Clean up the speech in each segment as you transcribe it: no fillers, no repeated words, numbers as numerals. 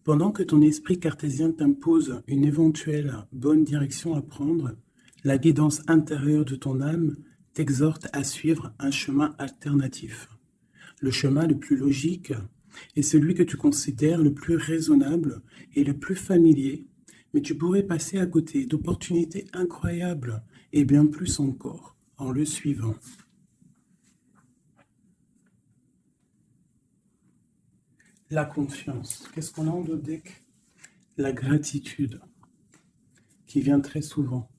Pendant que ton esprit cartésien t'impose une éventuelle bonne direction à prendre, la guidance intérieure de ton âme t'exhorte à suivre un chemin alternatif. Le chemin le plus logique est celui que tu considères le plus raisonnable et le plus familier, mais tu pourrais passer à côté d'opportunités incroyables et bien plus encore en le suivant. La confiance. Qu'est-ce qu'on a en d'autres deck? La gratitude, qui vient très souvent.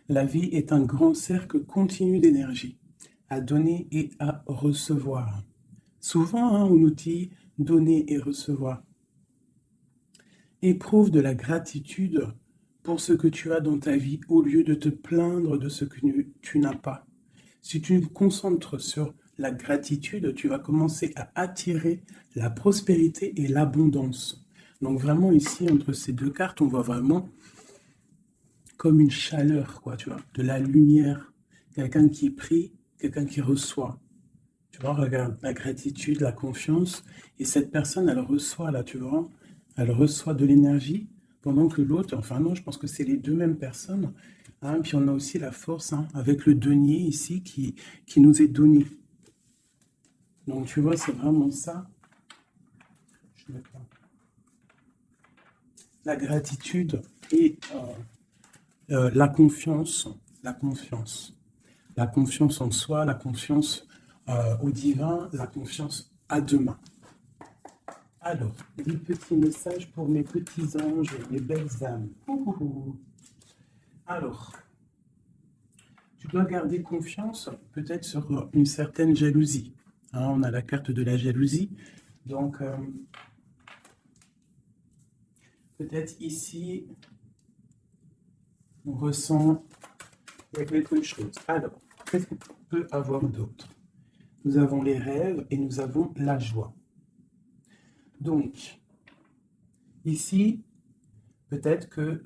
La vie est un grand cercle continu d'énergie, à donner et à recevoir. Souvent, on nous dit donner et recevoir. Éprouve de la gratitude pour ce que tu as dans ta vie au lieu de te plaindre de ce que tu n'as pas. Si tu te concentres sur la gratitude, tu vas commencer à attirer la prospérité et l'abondance. Donc vraiment ici, entre ces deux cartes, on voit vraiment comme une chaleur, quoi, tu vois, de la lumière. Quelqu'un qui prie, quelqu'un qui reçoit. Tu vois, regarde, la gratitude, la confiance, et cette personne, elle reçoit, là, tu vois, elle reçoit de l'énergie, pendant que l'autre, enfin non, je pense que c'est les deux mêmes personnes, hein, puis on a aussi la force, hein, avec le denier ici, qui nous est donné. Donc, tu vois, c'est vraiment ça. La gratitude et la confiance en soi, la confiance au divin, la confiance à demain. Alors, des petits messages pour mes petits anges, mes belles âmes. Alors, tu dois garder confiance peut-être sur une certaine jalousie. Hein, on a la carte de la jalousie. Donc, peut-être ici, on ressent il y a quelque chose. Alors, qu'est-ce qu'on peut avoir d'autre? Nous avons les rêves et nous avons la joie. Donc, ici, peut-être que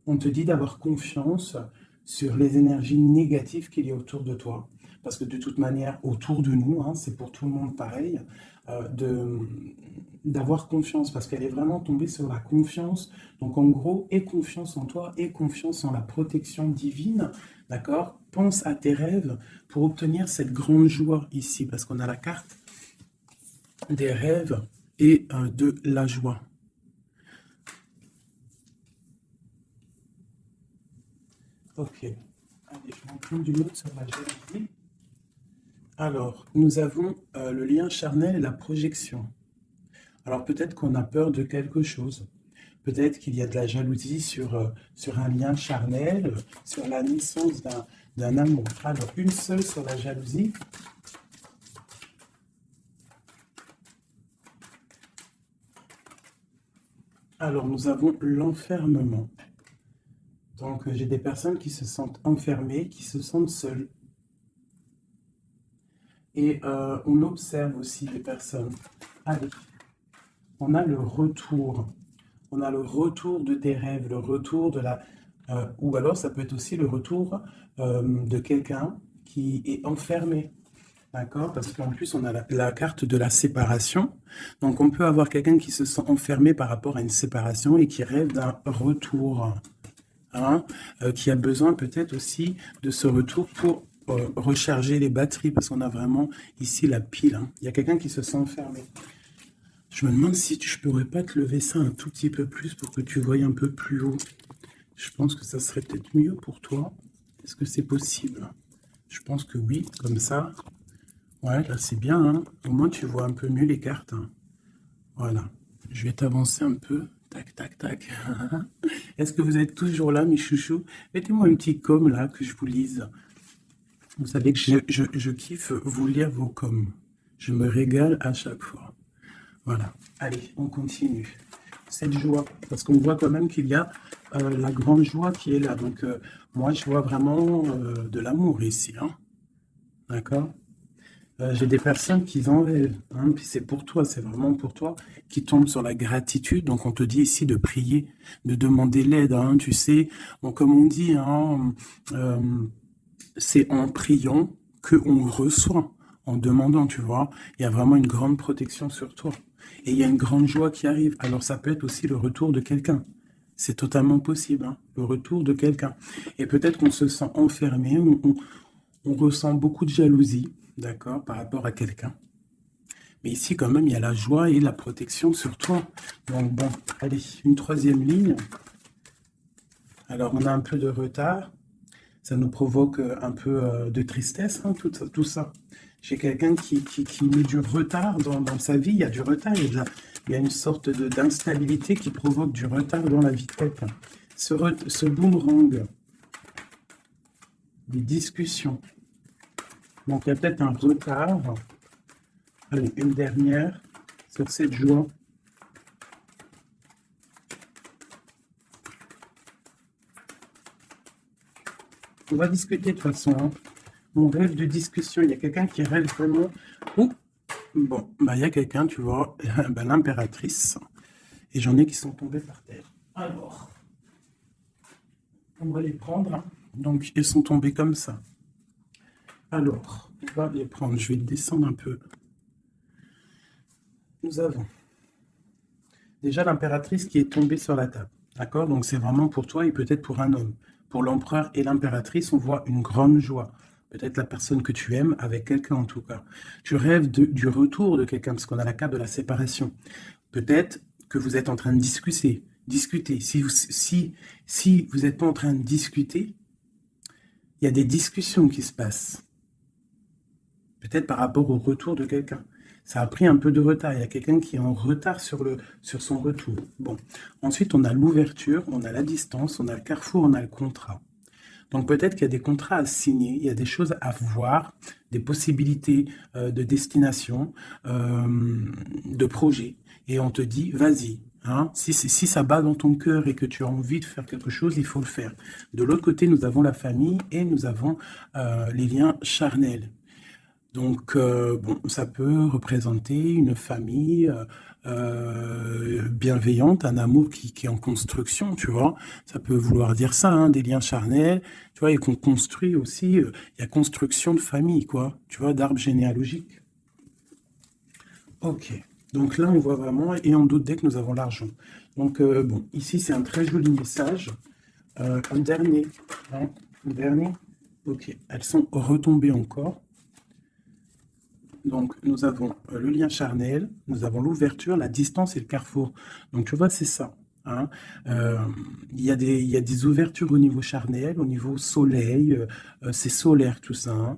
on te dit d'avoir confiance sur les énergies négatives qu'il y a autour de toi. Parce que de toute manière, autour de nous, hein, c'est pour tout le monde pareil, d'avoir confiance, parce qu'elle est vraiment tombée sur la confiance. Donc en gros, aie confiance en toi, aie confiance en la protection divine, d'accord? Pense à tes rêves pour obtenir cette grande joie ici, parce qu'on a la carte des rêves et de la joie. Ok, allez, je vais en prendre une autre sur la jalousie. Alors, nous avons le lien charnel et la projection. Alors peut-être qu'on a peur de quelque chose. Peut-être qu'il y a de la jalousie sur un lien charnel, sur la naissance d'un amour. Alors, une seule sur la jalousie. Alors, nous avons l'enfermement. Donc, j'ai des personnes qui se sentent enfermées, qui se sentent seules. Et on observe aussi des personnes. Allez, on a le retour. On a le retour de tes rêves, le retour de la... ou alors, ça peut être aussi le retour de quelqu'un qui est enfermé. D'accord? Parce qu'en plus, on a la carte de la séparation. Donc, on peut avoir quelqu'un qui se sent enfermé par rapport à une séparation et qui rêve d'un retour. Hein, qui a besoin peut-être aussi de ce retour pour recharger les batteries, parce qu'on a vraiment ici la pile. Hein. Il y a quelqu'un qui se sent enfermé. Je me demande si je pourrais pas te lever ça un tout petit peu plus pour que tu voyes un peu plus haut. Je pense que ça serait peut-être mieux pour toi. Est-ce que c'est possible? Je pense que oui, comme ça. Ouais, là c'est bien. Hein. Au moins tu vois un peu mieux les cartes. Hein. Voilà. Je vais t'avancer un peu. Tac, tac, tac. Est-ce que vous êtes toujours là, mes chouchous? Mettez-moi un petit com là, que je vous lise. Vous savez que je kiffe vous lire vos coms. Je me régale à chaque fois. Voilà. Allez, on continue. Cette joie, parce qu'on voit quand même qu'il y a la grande joie qui est là. Donc, moi, je vois vraiment de l'amour ici. Hein. D'accord? J'ai des personnes qui en rêvent, hein, puis c'est pour toi, c'est vraiment pour toi, qui tombent sur la gratitude. Donc on te dit ici de prier, de demander l'aide, hein, tu sais. Bon, comme on dit, hein, c'est en priant qu'on reçoit, en demandant, tu vois. Il y a vraiment une grande protection sur toi. et il y a une grande joie qui arrive. Alors ça peut être aussi le retour de quelqu'un. C'est totalement possible, hein, le retour de quelqu'un. Et peut-être qu'on se sent enfermé, on ressent beaucoup de jalousie, d'accord, par rapport à quelqu'un. Mais ici, quand même, il y a la joie et la protection sur toi. Donc bon, allez, une troisième ligne. Alors, on a un peu de retard. Ça nous provoque un peu de tristesse, hein, tout ça. J'ai quelqu'un qui met du retard dans sa vie. Il y a du retard, il y a une sorte d'instabilité qui provoque du retard dans la vie de quelqu'un. Ce boomerang, des discussions. Donc, il y a peut-être un retard. Allez, une dernière sur cette joie. On va discuter de toute façon, hein. On rêve de discussion. Il y a quelqu'un qui rêve vraiment. Ouh, bon, bah, il y a quelqu'un, tu vois, bah, l'impératrice. Et j'en ai qui sont tombés par terre. Alors, on va les prendre, hein. Donc, ils sont tombés comme ça. Alors, on va les prendre. Je vais descendre un peu. Nous avons déjà l'impératrice qui est tombée sur la table. D'accord? Donc, c'est vraiment pour toi et peut-être pour un homme. Pour l'empereur et l'impératrice, on voit une grande joie. Peut-être la personne que tu aimes, avec quelqu'un en tout cas. Tu rêves du retour de quelqu'un, parce qu'on a la carte de la séparation. Peut-être que vous êtes en train de discuter. Si vous n'êtes pas en train de discuter, il y a des discussions qui se passent. Peut-être par rapport au retour de quelqu'un. Ça a pris un peu de retard. Il y a quelqu'un qui est en retard sur son retour. Bon. Ensuite, on a l'ouverture, on a la distance, on a le carrefour, on a le contrat. Donc peut-être qu'il y a des contrats à signer, il y a des choses à voir, des possibilités de destination, de projet. Et on te dit, vas-y. Hein, si ça bat dans ton cœur et que tu as envie de faire quelque chose, il faut le faire. De l'autre côté, nous avons la famille et nous avons les liens charnels. Donc, bon, ça peut représenter une famille bienveillante, un amour qui est en construction, tu vois. Ça peut vouloir dire ça, hein, des liens charnels, tu vois, et qu'on construit aussi, il y a construction de famille, quoi, tu vois, d'arbre généalogique. Ok, donc là, on voit vraiment, et on doute dès que nous avons l'argent. Donc, bon, ici, c'est un très joli message. Un dernier, hein, un dernier, ok, elles sont retombées encore. Donc, nous avons le lien charnel, nous avons l'ouverture, la distance et le carrefour. Donc, tu vois, c'est ça. Hein. Il y a des ouvertures au niveau charnel, au niveau soleil. C'est solaire, tout ça. Hein.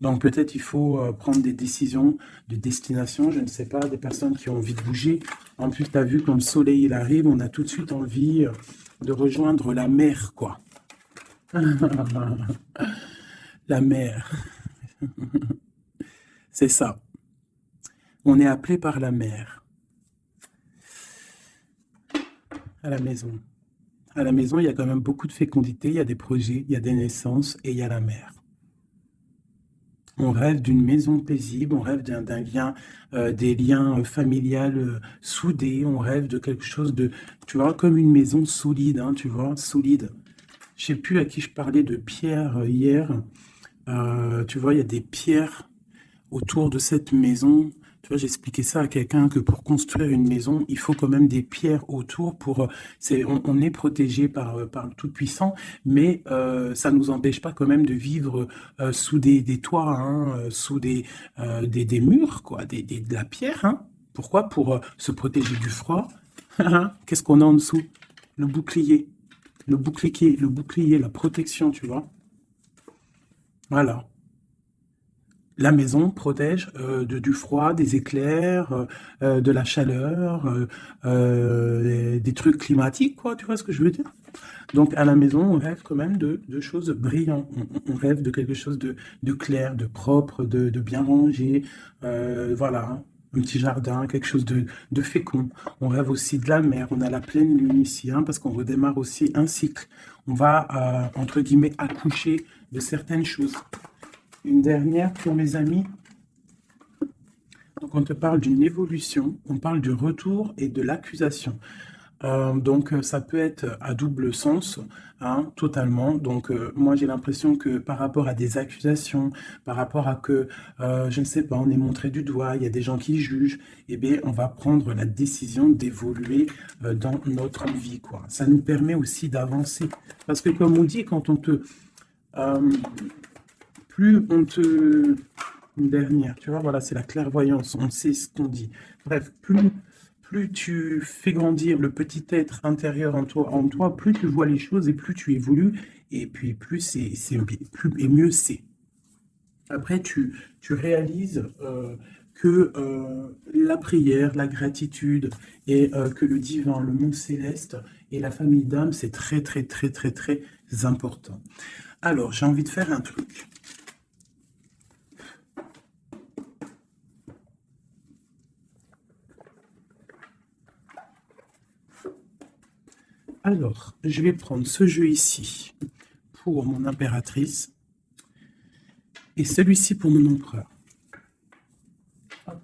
Donc, peut-être il faut prendre des décisions de destination. Je ne sais pas, des personnes qui ont envie de bouger. En plus, tu as vu, quand le soleil il arrive, on a tout de suite envie de rejoindre la mer, quoi. La mer. C'est ça. On est appelé par la mer à la maison. À la maison, il y a quand même beaucoup de fécondité, il y a des projets, il y a des naissances et il y a la mer. On rêve d'une maison paisible, on rêve d'un lien, des liens familiales soudés, on rêve de quelque chose de, tu vois, comme une maison solide, hein, tu vois, solide. Je ne sais plus à qui je parlais de pierre hier. Tu vois, il y a des pierres autour de cette maison. Tu vois, j'expliquais ça à quelqu'un que pour construire une maison, il faut quand même des pierres autour pour... on est protégé par le Tout-Puissant, mais ça ne nous empêche pas quand même de vivre sous des toits, hein, sous des murs, quoi, de la pierre. Hein. Pourquoi? Pour se protéger du froid. Qu'est-ce qu'on a en dessous? Le bouclier. Le bouclier, la protection, tu vois. Voilà. La maison protège du froid, des éclairs, de la chaleur, des trucs climatiques, quoi, tu vois ce que je veux dire? Donc à la maison, on rêve quand même de choses brillantes, on rêve de quelque chose de clair, de propre, de bien rangé, voilà, hein. Un petit jardin, quelque chose de fécond. On rêve aussi de la mer, on a la pleine lune ici, hein, parce qu'on redémarre aussi un cycle. On va, entre guillemets, accoucher de certaines choses. Une dernière pour mes amis. Donc, on te parle d'une évolution, on parle du retour et de l'accusation. Donc, ça peut être à double sens, hein, totalement. Donc, moi, j'ai l'impression que par rapport à des accusations, par rapport à que, je ne sais pas, on est montré du doigt, il y a des gens qui jugent, eh bien, on va prendre la décision d'évoluer dans notre vie, quoi. Ça nous permet aussi d'avancer. Parce que, comme on dit, quand on te... euh, plus on te... Une dernière, tu vois, voilà, c'est la clairvoyance, on sait ce qu'on dit. Bref, plus tu fais grandir le petit être intérieur en toi, plus tu vois les choses et plus tu évolues, et puis plus plus, et mieux c'est. Après, tu réalises que la prière, la gratitude, et que le divin, le monde céleste et la famille d'âme, c'est très, très, très, très, très important. Alors, j'ai envie de faire un truc. Alors, je vais prendre ce jeu ici pour mon impératrice et celui-ci pour mon empereur. Hop.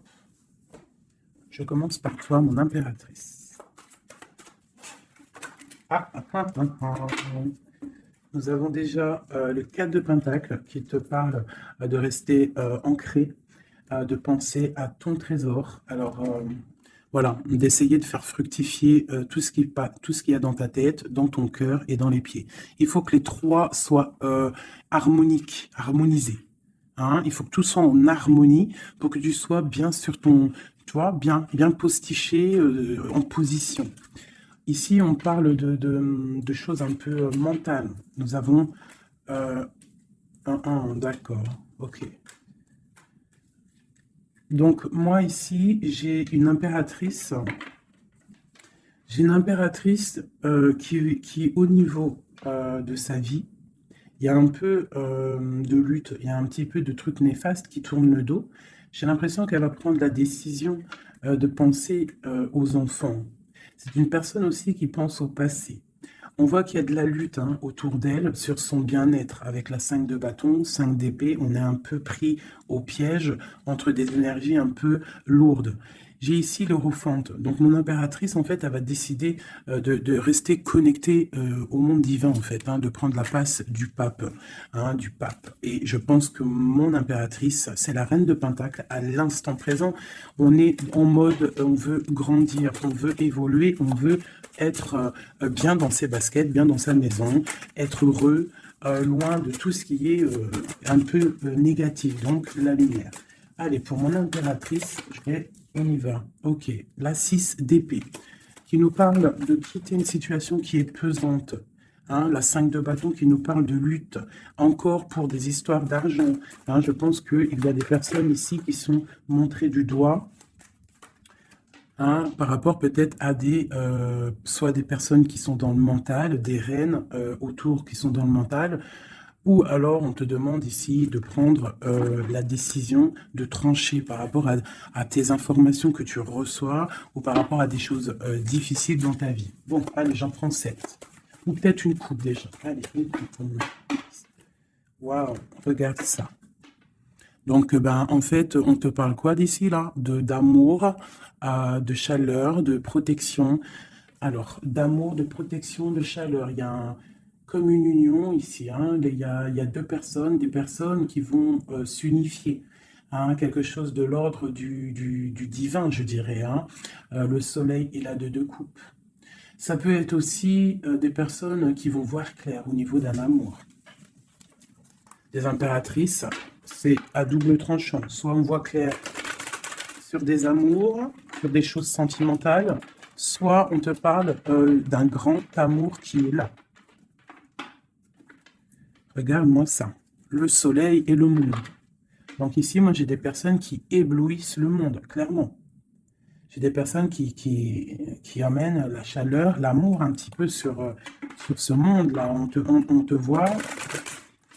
Je commence par toi, mon impératrice. Nous avons déjà le 4 de Pentacle qui te parle de rester ancré, de penser à ton trésor. Alors, voilà, d'essayer de faire fructifier tout ce qu'il y a dans ta tête, dans ton cœur et dans les pieds. Il faut que les trois soient harmoniques, harmonisés. Hein. Il faut que tout soit en harmonie pour que tu sois bien sur ton, tu vois, bien postiché en position. Ici, on parle de choses un peu mentales. Nous avons d'accord, ok. Donc, moi, ici, j'ai une impératrice. J'ai une impératrice qui, au niveau de sa vie, il y a un peu de lutte, il y a un petit peu de trucs néfastes qui tournent le dos. J'ai l'impression qu'elle va prendre la décision de penser aux enfants. C'est une personne aussi qui pense au passé. On voit qu'il y a de la lutte hein, autour d'elle sur son bien-être. Avec la 5 de bâton, 5 d'épée, on est un peu pris au piège entre des énergies un peu lourdes. J'ai ici l'Europhante. Donc mon impératrice, en fait, elle va décider de rester connectée au monde divin, en fait, hein, de prendre la place du pape, hein, du pape. Et je pense que mon impératrice, c'est la reine de Pentacle. À l'instant présent, on est en mode, on veut grandir, on veut évoluer, on veut être bien dans ses baskets, bien dans sa maison, être heureux, loin de tout ce qui est un peu négatif, donc la lumière. Allez, pour mon impératrice, on y va. Ok, la 6 d'épée, qui nous parle de quitter une situation qui est pesante. Hein, la 5 de bâton qui nous parle de lutte, encore pour des histoires d'argent. Hein, je pense qu'il y a des personnes ici qui sont montrées du doigt, hein, par rapport peut-être à soit des personnes qui sont dans le mental, des reines autour qui sont dans le mental, ou alors on te demande ici de prendre la décision de trancher par rapport à tes informations que tu reçois ou par rapport à des choses difficiles dans ta vie. Bon, allez, j'en prends 7. Ou peut-être une coupe déjà. Allez, une coupe. Waouh, regarde ça. Donc, ben, en fait, on te parle quoi d'ici, là? D'amour, de chaleur, de protection. Alors, d'amour, de protection, de chaleur. Il y a comme une union ici. Hein. Il y a deux personnes, des personnes qui vont s'unifier. Hein, quelque chose de l'ordre du divin, je dirais. Hein. Le soleil et la deux coupes. Ça peut être aussi des personnes qui vont voir clair au niveau d'un amour. Des impératrices, c'est à double tranchant. Soit on voit clair sur des amours, sur des choses sentimentales, soit on te parle d'un grand amour qui est là. Regarde-moi ça. Le soleil et le monde. Donc ici, moi, j'ai des personnes qui éblouissent le monde, clairement. J'ai des personnes qui amènent la chaleur, l'amour un petit peu sur ce monde-là. On te voit,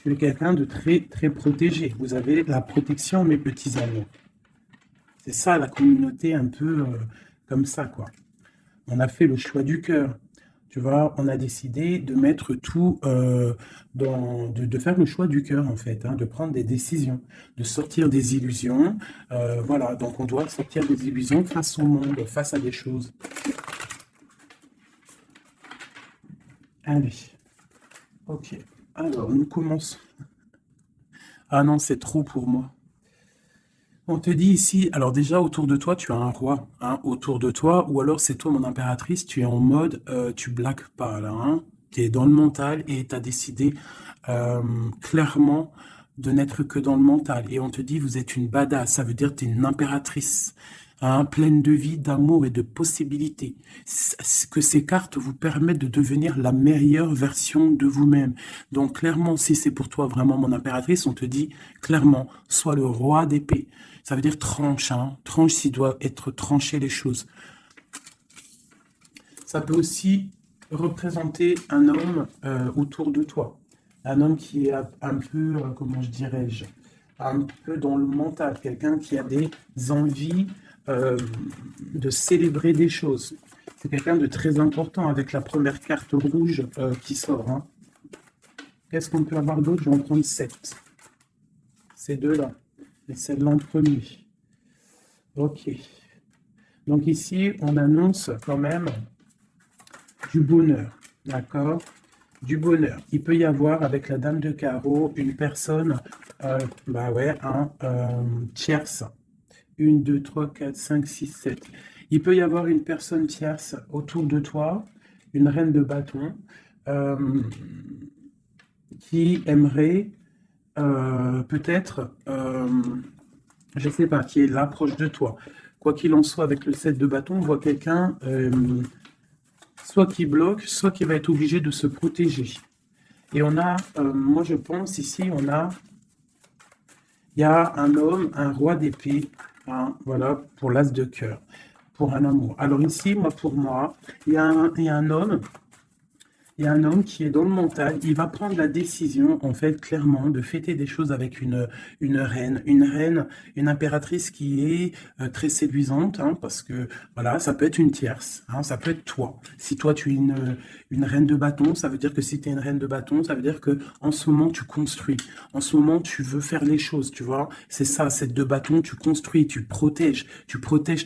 tu es quelqu'un de très, très protégé. Vous avez la protection, mes petits amours. C'est ça, la communauté un peu comme ça, quoi. On a fait le choix du cœur. Tu vois, on a décidé de mettre tout, de faire le choix du cœur, en fait, hein, de prendre des décisions, de sortir des illusions. Voilà, donc on doit sortir des illusions face au monde, face à des choses. Allez, ok. Alors, nous commençons. Ah non, c'est trop pour moi. On te dit ici, alors déjà autour de toi, tu as un roi, hein, autour de toi, ou alors c'est toi mon impératrice, tu es en mode, tu blagues pas là, hein, tu es dans le mental et tu as décidé clairement de n'être que dans le mental. Et on te dit, vous êtes une badass, ça veut dire que tu es une impératrice, hein, pleine de vie, d'amour et de possibilités. Que ces cartes vous permettent de devenir la meilleure version de vous-même. Donc clairement, si c'est pour toi vraiment mon impératrice, on te dit clairement, sois le roi d'épée. Ça veut dire tranche, hein, tranche s'il doit être tranché les choses. Ça peut aussi représenter un homme autour de toi. Un homme qui est un peu, comment je dirais-je, un peu dans le mental. Quelqu'un qui a des envies euh, de célébrer des choses. C'est quelqu'un de très important avec la première carte rouge qui sort. Hein. Qu'est-ce qu'on peut avoir d'autre? Je vais en prendre 7. Ces deux-là. Et celle-là en premier. Ok. Donc ici, on annonce quand même du bonheur, d'accord? Du bonheur. Il peut y avoir avec la dame de carreau une personne, bah ouais, un tierce. 1, 2, 3, 4, 5, 6, 7. Il peut y avoir une personne tierce autour de toi, une reine de bâton, euh, qui aimerait peut-être, je ne sais pas, qui est là proche de toi. Quoi qu'il en soit, avec le 7 de bâton, on voit quelqu'un soit qui bloque, soit qui va être obligé de se protéger. Et on a, moi je pense ici, il y a un homme, un roi d'épée, hein, voilà, pour l'as de cœur, pour un amour. Alors ici, pour moi, il y a un homme. Il y a un homme qui est dans le mental, il va prendre la décision, en fait, clairement, de fêter des choses avec une reine, une impératrice qui est très séduisante, hein, parce que, voilà, ça peut être une tierce, hein, ça peut être toi. Si toi, tu es une reine de bâton, ça veut dire que si tu es une reine de bâton, ça veut dire que en ce moment, tu construis. En ce moment, tu veux faire les choses, tu vois. C'est ça, cette de bâton, tu construis, tu protèges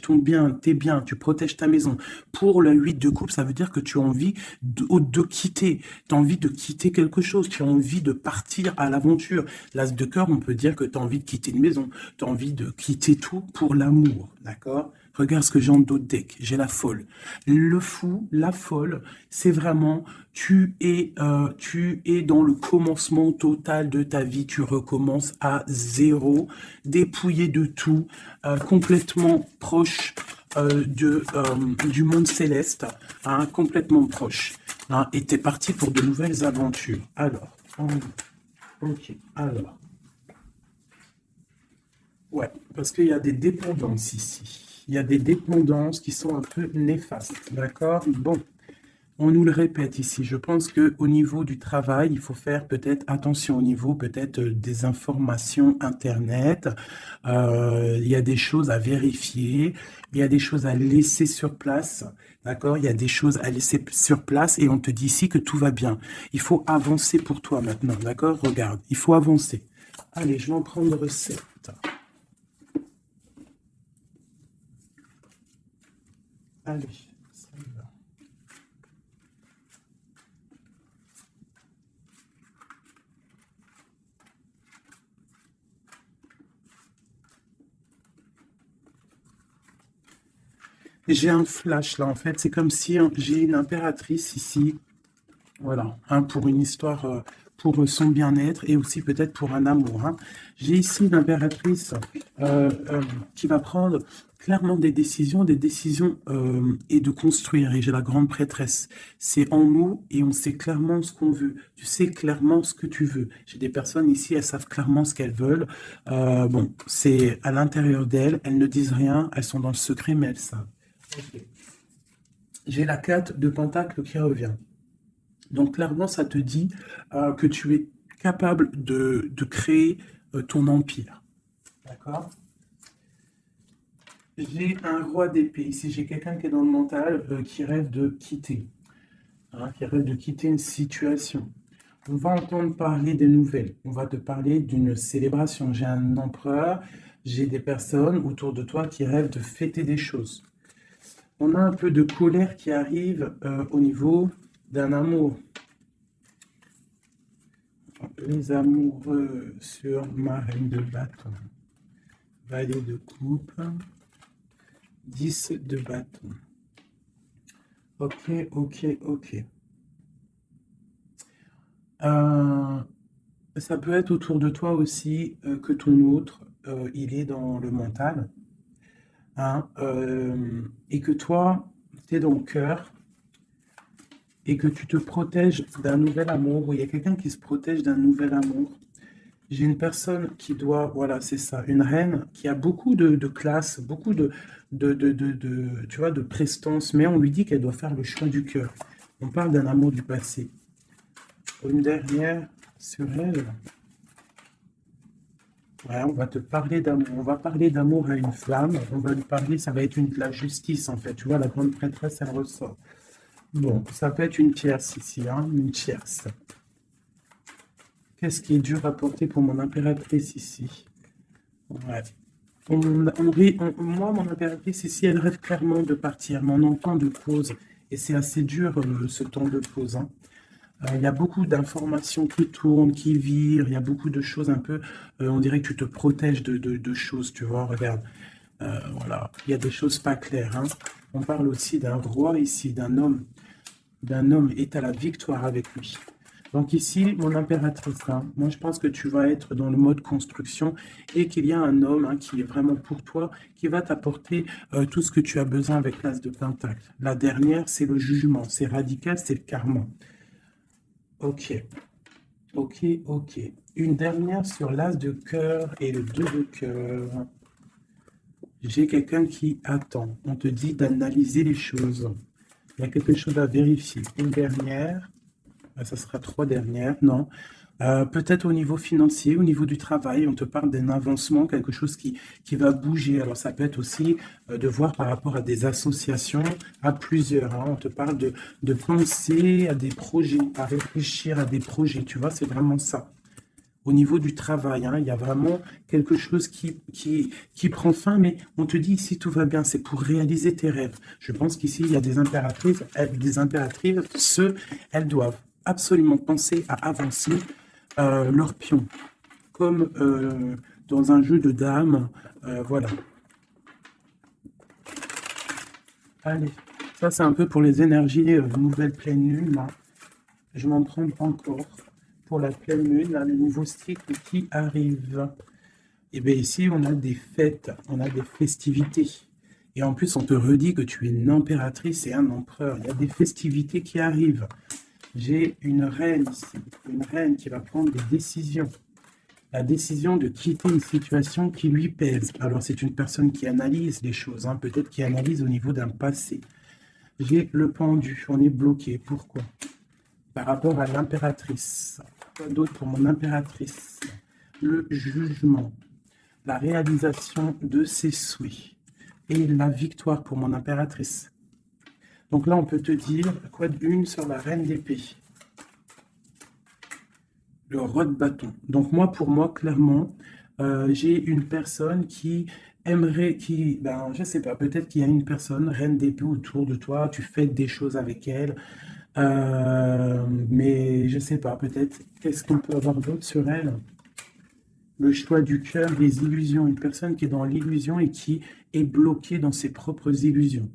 ton bien, tes biens, tu protèges ta maison. Pour le 8 de coupe, ça veut dire que tu as envie de quitter, tu as envie de quitter quelque chose, tu as envie de partir à l'aventure. L'as de cœur, on peut dire que tu as envie de quitter une maison, tu as envie de quitter tout pour l'amour, d'accord? Regarde ce que j'ai en dos de deck, j'ai la folle. Le fou, la folle, c'est vraiment, tu es dans le commencement total de ta vie, tu recommences à zéro, dépouillé de tout, complètement proche du monde céleste, hein, complètement proche. Hein, et t'es parti pour de nouvelles aventures. Alors, ok, alors. Ouais, parce qu'il y a des dépendances ici. Il y a des dépendances qui sont un peu néfastes, d'accord? Bon, on nous le répète ici. Je pense qu'au niveau du travail, il faut faire peut-être attention au niveau peut-être des informations Internet. Il y a des choses à vérifier. Il y a des choses à laisser sur place. D'accord? Il y a des choses à laisser sur place et on te dit ici que tout va bien. Il faut avancer pour toi maintenant. D'accord? Regarde, il faut avancer. Allez, je vais en prendre 7. Allez, ça y va. J'ai un flash là, en fait. C'est comme si hein, j'ai une impératrice ici. Voilà, hein, pour une histoire, pour son bien-être et aussi peut-être pour un amour. Hein. J'ai ici une impératrice qui va prendre clairement des décisions et de construire. Et j'ai la grande prêtresse. C'est en nous et on sait clairement ce qu'on veut. Tu sais clairement ce que tu veux. J'ai des personnes ici, elles savent clairement ce qu'elles veulent. Bon, c'est à l'intérieur d'elles. Elles ne disent rien. Elles sont dans le secret, mais elles savent. Ok. J'ai la 4 de Pentacle qui revient. Donc clairement, ça te dit que tu es capable de créer ton empire. D'accord? J'ai un roi d'épée. Ici, j'ai quelqu'un qui est dans le mental, qui rêve de quitter. Hein, qui rêve de quitter une situation. On va entendre parler des nouvelles. On va te parler d'une célébration. J'ai un empereur, j'ai des personnes autour de toi qui rêvent de fêter des choses. On a un peu de colère qui arrive au niveau d'un amour. Les amoureux sur ma reine de bâton. Valet de coupe. 10 de bâton. Ok, ok, ok. Ça peut être autour de toi aussi que ton autre, il est dans le mental, hein, et que toi, tu es dans le cœur, et que tu te protèges d'un nouvel amour, ou il y a quelqu'un qui se protège d'un nouvel amour. J'ai une personne qui doit, voilà, c'est ça, une reine qui a beaucoup de classe, beaucoup tu vois, de prestance, mais on lui dit qu'elle doit faire le choix du cœur. On parle d'un amour du passé. Une dernière sur elle. Ouais, on va te parler d'amour. On va parler d'amour à une flamme. On va lui parler, ça va être la justice en fait. Tu vois, la grande prêtresse, elle ressort. Bon, ça peut être une tierce ici, hein, une tierce. Qu'est-ce qui est dur à porter pour mon impératrice ici? Ouais. Moi, mon impératrice ici, elle rêve clairement de partir, mais on entend de pause. Et c'est assez dur ce temps de pause, hein. Il y a beaucoup d'informations qui tournent, qui virent, il y a beaucoup de choses un peu, on dirait que tu te protèges de choses, tu vois, regarde. Voilà, il y a des choses pas claires, hein. On parle aussi d'un roi ici, d'un homme est à la victoire avec lui. Donc ici, mon impératrice, hein, moi je pense que tu vas être dans le mode construction et qu'il y a un homme hein, qui est vraiment pour toi, qui va t'apporter tout ce que tu as besoin avec l'as de Pentacle. La dernière, c'est le jugement, c'est radical, c'est le karma. Ok, ok, ok. Une dernière sur l'as de cœur et le 2 de cœur. J'ai quelqu'un qui attend. On te dit d'analyser les choses. Il y a quelque chose à vérifier. Une dernière. Ça sera 3 dernières, non. Peut-être au niveau financier, au niveau du travail, on te parle d'un avancement, quelque chose qui va bouger. Alors ça peut être aussi de voir par rapport à des associations, à plusieurs, hein. On te parle de penser à des projets, à réfléchir à des projets, tu vois, c'est vraiment ça. Au niveau du travail, hein, il y a vraiment quelque chose qui prend fin, mais on te dit ici tout va bien, c'est pour réaliser tes rêves. Je pense qu'ici, il y a des impératrices, elles doivent absolument penser à avancer leur pion, comme dans un jeu de dames. Voilà. Allez, ça c'est un peu pour les énergies nouvelle pleine lune, là. Je m'en prends encore pour la pleine lune, là, le nouveau cycle qui arrive. Et bien ici, on a des fêtes, on a des festivités. Et en plus, on te redit que tu es une impératrice et un empereur. Il y a des festivités qui arrivent. J'ai une reine ici, une reine qui va prendre des décisions. La décision de quitter une situation qui lui pèse. Alors, c'est une personne qui analyse les choses, hein, peut-être qui analyse au niveau d'un passé. J'ai le pendu, on est bloqué. Pourquoi? Par rapport à l'impératrice. Quoi d'autre pour mon impératrice? Le jugement, la réalisation de ses souhaits et la victoire pour mon impératrice. Donc là, on peut te dire quoi d'une sur la reine d'épée, le roi de bâton. Donc moi, pour moi, clairement, j'ai une personne qui aimerait, ben, je sais pas, peut-être qu'il y a une personne, reine d'épée autour de toi, tu fais des choses avec elle, mais je sais pas, peut-être, qu'est-ce qu'on peut avoir d'autre sur elle? Le choix du cœur, les illusions, une personne qui est dans l'illusion et qui est bloquée dans ses propres illusions.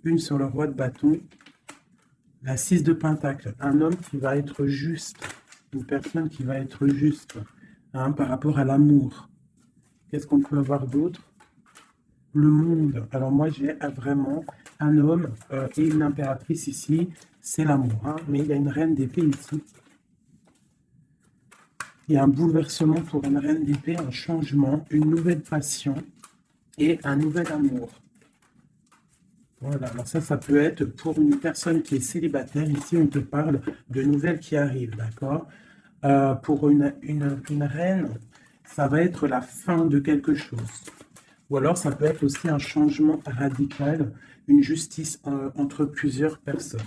Une sur le roi de bâton, la 6 de pentacle, un homme qui va être juste, une personne qui va être juste hein, par rapport à l'amour. Qu'est-ce qu'on peut avoir d'autre? Le monde. Alors moi j'ai vraiment un homme et une impératrice ici, c'est l'amour. Hein, mais il y a une reine d'épée ici. Il y a un bouleversement pour une reine d'épée, un changement, une nouvelle passion et un nouvel amour. Voilà, alors ça peut être pour une personne qui est célibataire. Ici, on te parle de nouvelles qui arrivent, d'accord? Pour une reine, ça va être la fin de quelque chose. Ou alors, ça peut être aussi un changement radical, une justice entre plusieurs personnes.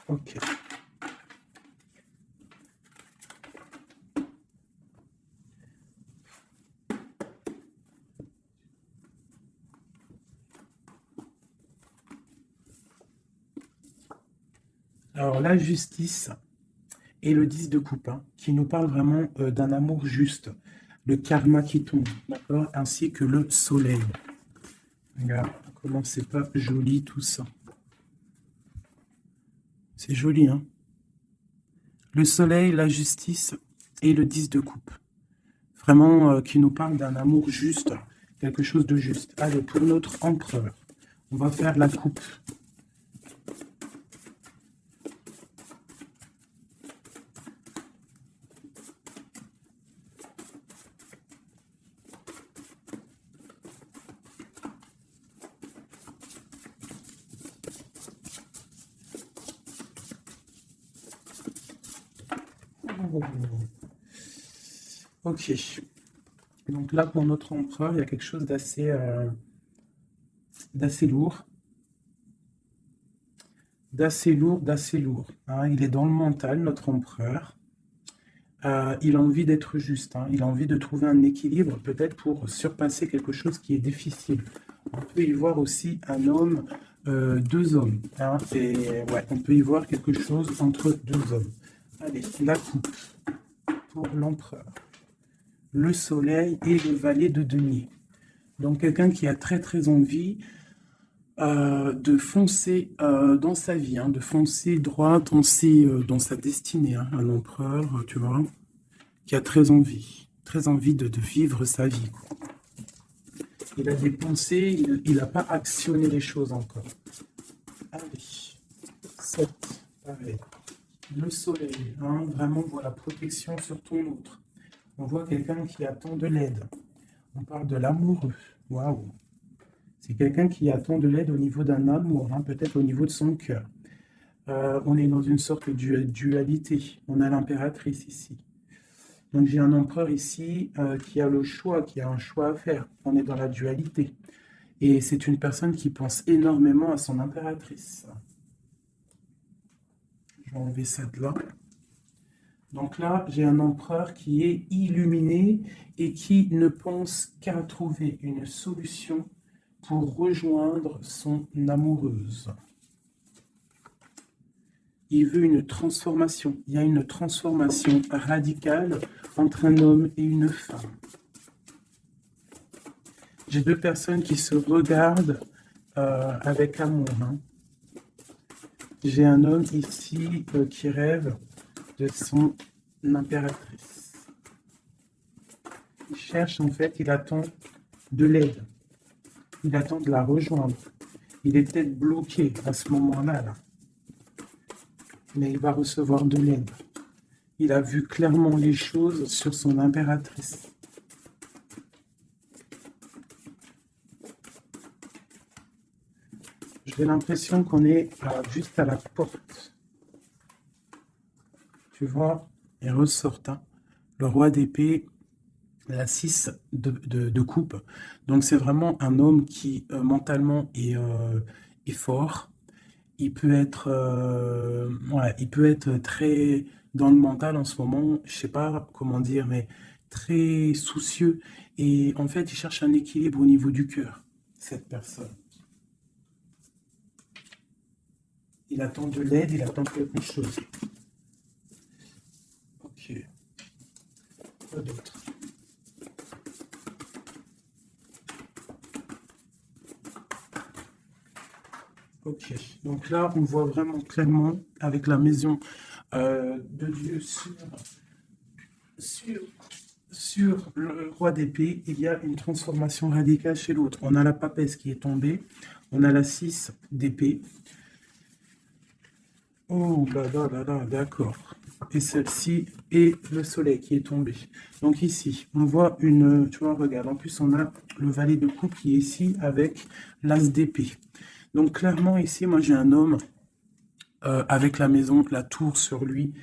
Ok. Alors, la justice et le 10 de coupe, hein, qui nous parle vraiment d'un amour juste, le karma qui tombe, d'accord, ainsi que le soleil. Regarde comment c'est pas joli tout ça. C'est joli, hein. Le soleil, la justice et le 10 de coupe. Vraiment qui nous parle d'un amour juste, quelque chose de juste. Allez, pour notre empereur, on va faire la coupe. Ok. Donc là, pour notre empereur, il y a quelque chose d'assez lourd. D'assez lourd. Hein. Il est dans le mental, notre empereur. Il a envie d'être juste. Hein. Il a envie de trouver un équilibre, peut-être pour surpasser quelque chose qui est difficile. On peut y voir aussi un homme, deux hommes. Hein. Et ouais, on peut y voir quelque chose entre deux hommes. Allez, la coupe pour l'empereur. Le soleil et le valet de denier. Donc quelqu'un qui a très très envie de foncer dans sa vie, hein, de foncer droit dans sa destinée. Hein, un empereur, tu vois, qui a très envie de vivre sa vie. Quoi. Il a des pensées, il n'a pas actionné les choses encore. Allez, 7, pareil. Le soleil, hein, vraiment, voilà, protection sur ton autre. On voit quelqu'un qui attend de l'aide. On parle de l'amoureux. Waouh! C'est quelqu'un qui attend de l'aide au niveau d'un amour, hein, peut-être au niveau de son cœur. On est dans une sorte de dualité. On a l'impératrice ici. Donc j'ai un empereur ici qui a le choix, qui a un choix à faire. On est dans la dualité. Et c'est une personne qui pense énormément à son impératrice. Je vais enlever ça de là. Donc là, j'ai un empereur qui est illuminé et qui ne pense qu'à trouver une solution pour rejoindre son amoureuse. Il veut une transformation. Il y a une transformation radicale entre un homme et une femme. J'ai deux personnes qui se regardent avec amour. Hein. J'ai un homme ici qui rêve de son impératrice. Il cherche en fait, il attend de l'aide. Il attend de la rejoindre. Il est peut-être bloqué à ce moment-là. Là. Mais il va recevoir de l'aide. Il a vu clairement les choses sur son impératrice. J'ai l'impression qu'on est juste à la porte. Tu vois, il ressort hein, le roi d'épée, la 6 de coupe. Donc c'est vraiment un homme qui mentalement est fort. Il peut être très dans le mental en ce moment, je sais pas comment dire, mais très soucieux. Et en fait, il cherche un équilibre au niveau du cœur, cette personne. Il attend de l'aide, il attend quelque chose. Ok. Quoi d'autre? Ok. Donc là, on voit vraiment clairement avec la maison de Dieu sur le roi d'épée, il y a une transformation radicale chez l'autre. On a la papesse qui est tombée, on a la 6 d'épée. Oh là là là là, d'accord. Et celle-ci est le soleil qui est tombé. Donc ici, on voit une... Tu vois, regarde, en plus on a le valet de coupe qui est ici avec l'as d'épée. Donc clairement ici, moi j'ai un homme avec la maison, la tour sur lui,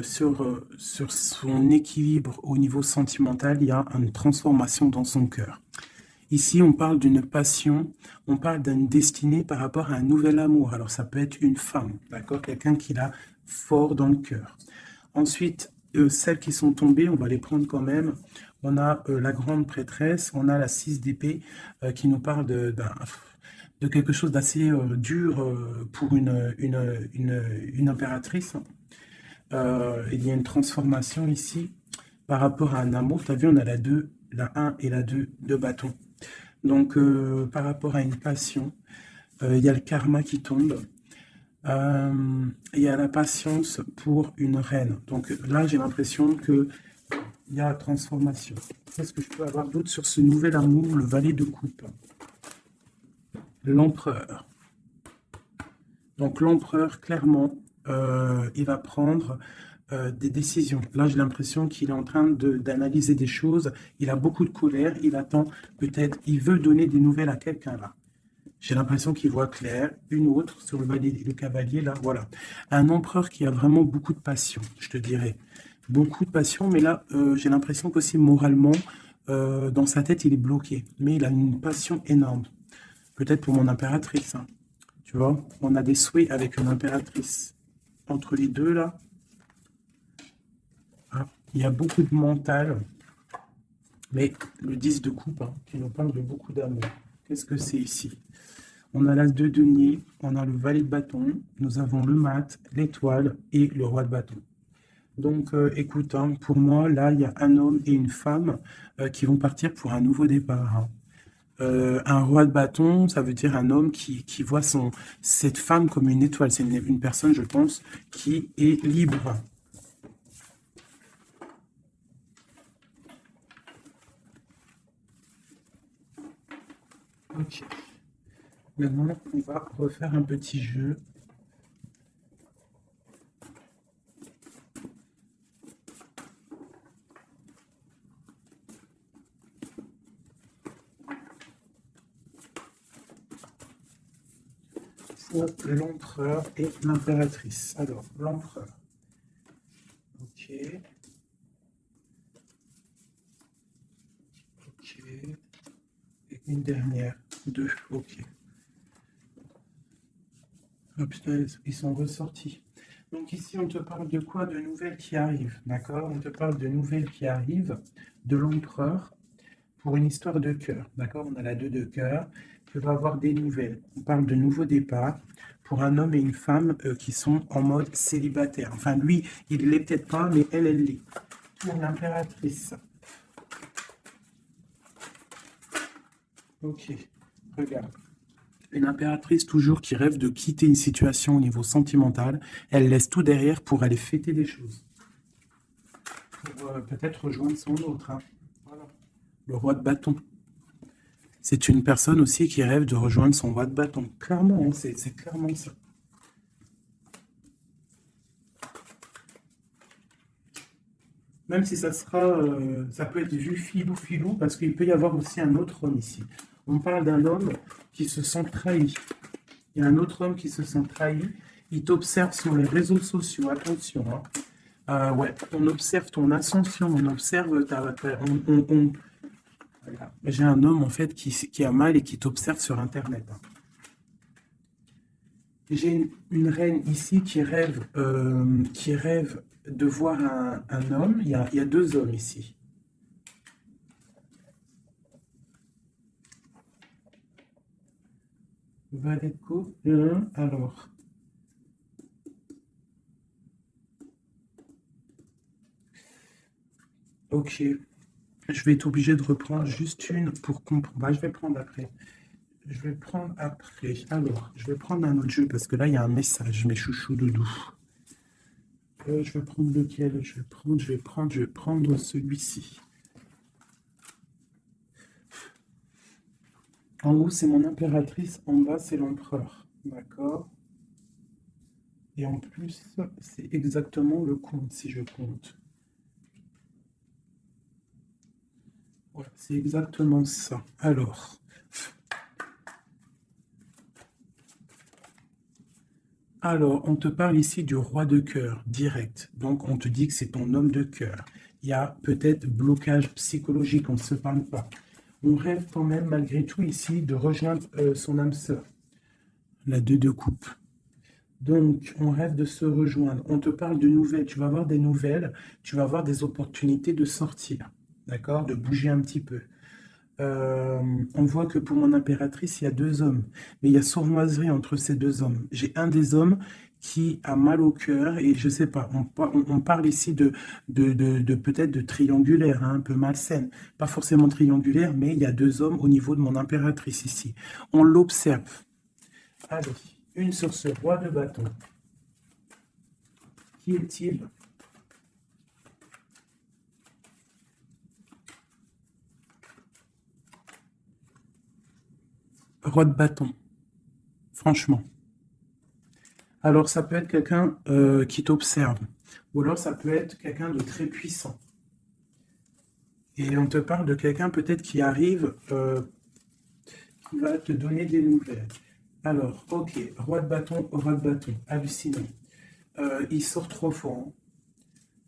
sur son équilibre au niveau sentimental, il y a une transformation dans son cœur. Ici, on parle d'une passion, on parle d'une destinée par rapport à un nouvel amour. Alors, ça peut être une femme, d'accord? Quelqu'un qui l'a fort dans le cœur. Ensuite, celles qui sont tombées, on va les prendre quand même. On a la grande prêtresse, on a la 6 d'épée qui nous parle de quelque chose d'assez dur pour une impératrice. Il y a une transformation ici par rapport à un amour. Tu as vu, on a la 1 et la 2 de bâton. Donc, par rapport à une passion, il y a le karma qui tombe. Il y a la patience pour une reine. Donc là, j'ai l'impression que il y a transformation. Qu'est-ce que je peux avoir d'autre sur ce nouvel amour, le valet de coupe? L'empereur. Donc l'empereur, clairement, il va prendre des décisions. Là, j'ai l'impression qu'il est en train d'analyser des choses. Il a beaucoup de colère. Il attend peut-être, il veut donner des nouvelles à quelqu'un là. J'ai l'impression qu'il voit clair. Une autre sur le cavalier, là, voilà. Un empereur qui a vraiment beaucoup de passion, je te dirais. Beaucoup de passion, mais là, j'ai l'impression qu'aussi moralement, dans sa tête, il est bloqué. Mais il a une passion énorme. Peut-être pour mon impératrice, hein. Tu vois, on a des souhaits avec une impératrice. Entre les deux, là, hein, il y a beaucoup de mental. Mais le 10 de coupe, hein, qui nous parle de beaucoup d'amour. Qu'est-ce que c'est ici? On a l'as de denier, on a le valet de bâton, nous avons le mat, l'étoile et le roi de bâton. Donc, écoute, hein, pour moi, là, il y a un homme et une femme qui vont partir pour un nouveau départ, hein. Un roi de bâton, ça veut dire un homme qui voit cette femme comme une étoile. C'est une personne, je pense, qui est libre. Ok. Maintenant, on va refaire un petit jeu. Pour l'empereur et l'impératrice. Alors, l'empereur. Ok. Ok. Et une dernière. Deux. Ok. Oh putain, ils sont ressortis. Donc ici, on te parle de quoi? De nouvelles qui arrivent, d'accord? On te parle de nouvelles qui arrivent de l'empereur pour une histoire de cœur, d'accord? On a la 2 de cœur. Tu vas avoir des nouvelles. On parle de nouveaux départs pour un homme et une femme qui sont en mode célibataire. Enfin, lui, il ne l'est peut-être pas, mais elle l'est. Pour l'impératrice. Ok, regarde. Une impératrice toujours qui rêve de quitter une situation au niveau sentimental, elle laisse tout derrière pour aller fêter des choses. Pour peut-être rejoindre son autre, hein. Voilà. Le roi de bâton. C'est une personne aussi qui rêve de rejoindre son roi de bâton. Clairement, hein, c'est clairement ça. Même si ça peut être vu filou, parce qu'il peut y avoir aussi un autre homme ici. On parle d'un homme qui se sent trahi. Il y a un autre homme qui se sent trahi. Il t'observe sur les réseaux sociaux. Attention, hein. Ouais, on observe ton ascension, on observe voilà. J'ai un homme en fait qui a mal et qui t'observe sur Internet, hein. J'ai reine ici qui rêve de voir un homme. Il y a deux hommes ici. Valet de coupe, alors. Ok. Je vais être obligé de reprendre juste une pour comprendre. Bah, je vais prendre après. Je vais prendre après. Alors, je vais prendre un autre jeu parce que là, il y a un message, mes chouchous doudous. Je vais prendre lequel? Je vais prendre celui-ci. En haut, c'est mon impératrice. En bas, c'est l'empereur. D'accord? Et en plus, c'est exactement le compte, si je compte. Voilà, c'est exactement ça. Alors, on te parle ici du roi de cœur, direct. Donc, on te dit que c'est ton homme de cœur. Il y a peut-être blocage psychologique, on ne se parle pas. On rêve quand même, malgré tout, ici, de rejoindre son âme sœur. La 2 de coupe. Donc, on rêve de se rejoindre. On te parle de nouvelles. Tu vas avoir des nouvelles. Tu vas avoir des opportunités de sortir. D'accord? De bouger un petit peu. On voit que pour mon impératrice, il y a deux hommes. Mais il y a sournoiserie entre ces deux hommes. J'ai un des hommes qui a mal au cœur, et je sais pas, on parle ici de peut-être de triangulaire, hein, un peu malsaine. Pas forcément triangulaire, mais il y a deux hommes au niveau de mon impératrice ici. On l'observe. Allez, une sur ce roi de bâton. Qui est-il? Roi de bâton, franchement. Alors, ça peut être quelqu'un qui t'observe. Ou alors, ça peut être quelqu'un de très puissant. Et on te parle de quelqu'un peut-être qui arrive, qui va te donner des nouvelles. Alors, ok, roi de bâton, hallucinant. Il sort trop fort. Hein.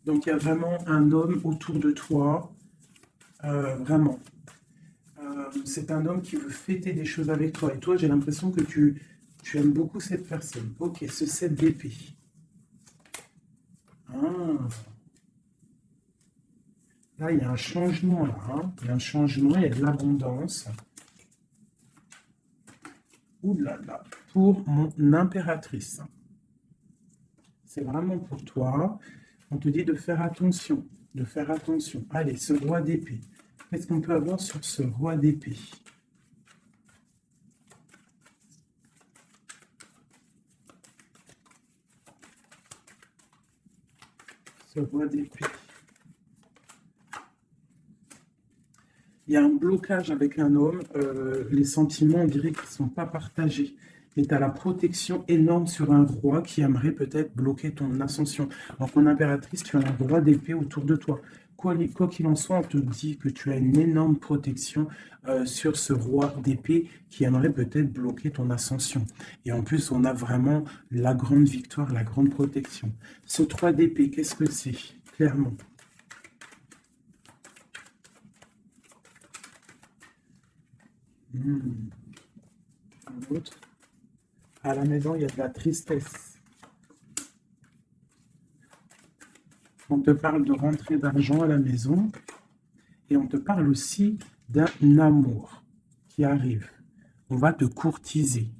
Donc, il y a vraiment un homme autour de toi. Vraiment. C'est un homme qui veut fêter des choses avec toi. Et toi, j'ai l'impression que tu aimes beaucoup cette personne. Ok, ce 7 d'épée. Ah. Là, il y a un changement, là. Hein. Il y a un changement, il y a de l'abondance. Ouh là là, pour mon impératrice. C'est vraiment pour toi. On te dit de faire attention, de faire attention. Allez, ce roi d'épée. Qu'est-ce qu'on peut avoir sur ce roi d'épée? Ce roi d'épée. Il y a un blocage avec un homme. Les sentiments, on dirait qu'ils ne sont pas partagés. Et tu as la protection énorme sur un roi qui aimerait peut-être bloquer ton ascension. Donc, mon impératrice, tu as un roi d'épée autour de toi. Quoi qu'il en soit, on te dit que tu as une énorme protection sur ce roi d'épée qui aimerait peut-être bloquer ton ascension. Et en plus, on a vraiment la grande victoire, la grande protection. Ce 3 d'épée, qu'est-ce que c'est? Clairement. Un autre. À la maison, il y a de la tristesse. On te parle de rentrée d'argent à la maison et on te parle aussi d'un amour qui arrive. On va te courtiser.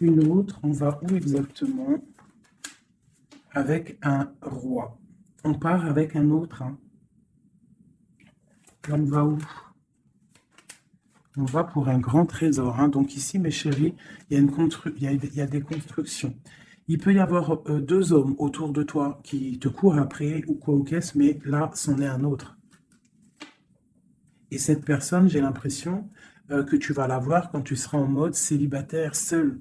Une autre, on va où exactement? Avec un roi. On part avec un autre. Hein. Là, on va où? On va pour un grand trésor. Hein. Donc ici, mes chéris, il y a des constructions. Il peut y avoir deux hommes autour de toi qui te courent après ou quoi ou qu'est-ce, mais là, c'en est un autre. Et cette personne, j'ai l'impression que tu vas la voir quand tu seras en mode célibataire, seul,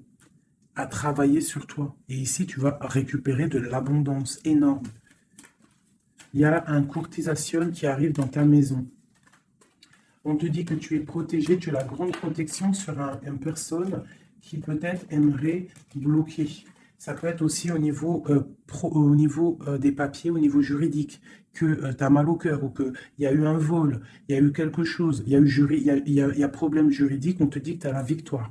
à travailler sur toi. Et ici, tu vas récupérer de l'abondance énorme. Il y a un courtisation qui arrive dans ta maison. On te dit que tu es protégé, tu as la grande protection sur une personne qui peut-être aimerait bloquer. Ça peut être aussi au niveau, des papiers, au niveau juridique, que tu as mal au cœur ou qu'il y a eu un vol, il y a eu quelque chose, il y a eu problème juridique, on te dit que tu as la victoire.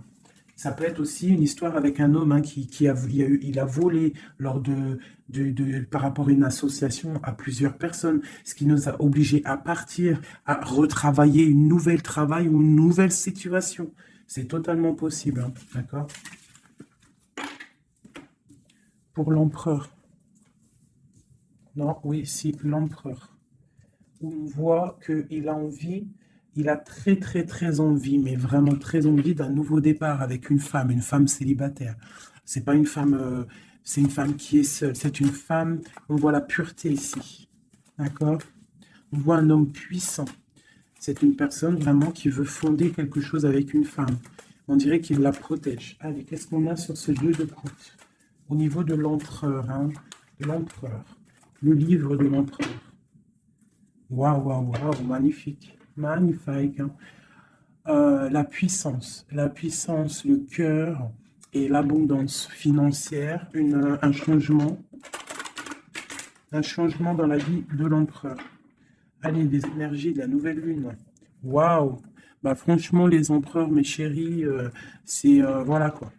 Ça peut être aussi une histoire avec un homme hein, il a volé par rapport à une association à plusieurs personnes, ce qui nous a obligés à partir, à retravailler une nouvelle travail ou une nouvelle situation. C'est totalement possible, hein, d'accord? Pour l'empereur. Non, oui, si, l'empereur. On voit qu'il a envie, il a très, très, très envie, mais vraiment très envie d'un nouveau départ avec une femme célibataire. C'est pas une femme, c'est une femme qui est seule. C'est une femme, on voit la pureté ici. D'accord? On voit un homme puissant. C'est une personne vraiment qui veut fonder quelque chose avec une femme. On dirait qu'il la protège. Allez, qu'est-ce qu'on a sur ce 2 de coupe? Au niveau de l'empereur, hein, l'empereur, le livre de l'empereur. Waouh, waouh, waouh, magnifique, magnifique. Hein. La puissance, le cœur et l'abondance financière, un changement dans la vie de l'empereur. Allez, les énergies de la nouvelle lune. Waouh! Bah franchement, les empereurs, mes chéris, c'est voilà quoi.